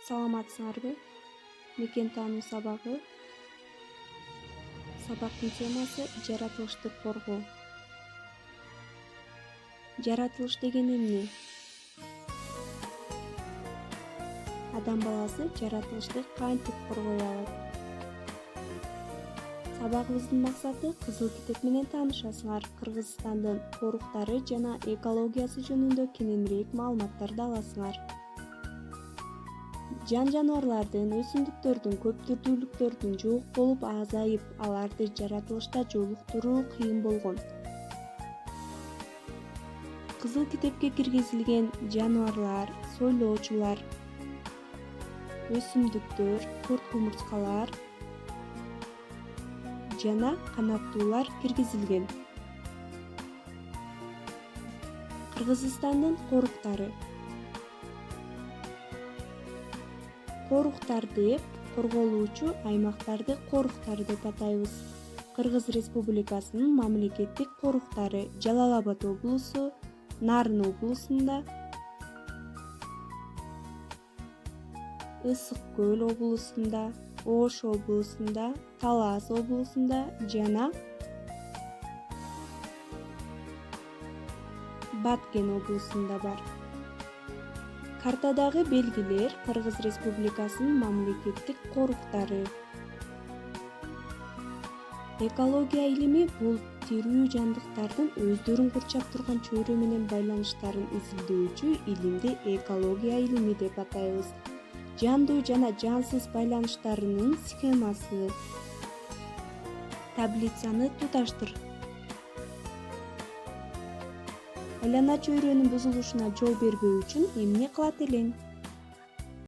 Саламатсыңарбы? Мекен таануу сабагы. Сабактын темасы жаратылышты коргоо. Жаратылыш деген эмне? Адам баласы жаратылышты кантип коргой алат? Сабагыбыздын максаты Кызыл китеп менен таанышасыңар. Кыргызстандын коруктары жана экологиясы жөнүндө кененирээк маалыматтарды аласыңар. Жан-жаныбарлардын, өсүмдүктөрдүн, көп түрдүүлүктөрдүн жок болуп азайып, аларды жаратылышта жолуктуруу кыйын болгон. Кызыл китепке киргизилген жаныбарлар, сойлоочулар, өсүмдүктөр, корт кумурскалар жана канаттуулар киргизилген. Кыргызстандын коруктары. Коруктар деп корголуучу аймактарды коруктар деп атайбыз. Кыргыз Республикасынын мамлекеттик коруктары Жалал Абад облусу, Нарын облусунда, Ысык Көл облусунда, Ош облусунда, Талас облусунда жана Баткен облусунда бар. Картадагы белгилер Кыргыз Республикасынын мамлекеттик коруктары. Экология илими бул тирүү жандыктардын өздөрүн курчап турган чөйрө менен байланыштарын изилдөөчү илимди экология илими деп атайбыз. Жандуу жана жансыз байланыштарынын схемасы. Таблицаны туташтыр. Айлана чөйрөнүн бузулушуна жол бербөө үчүн эмне кылат элең?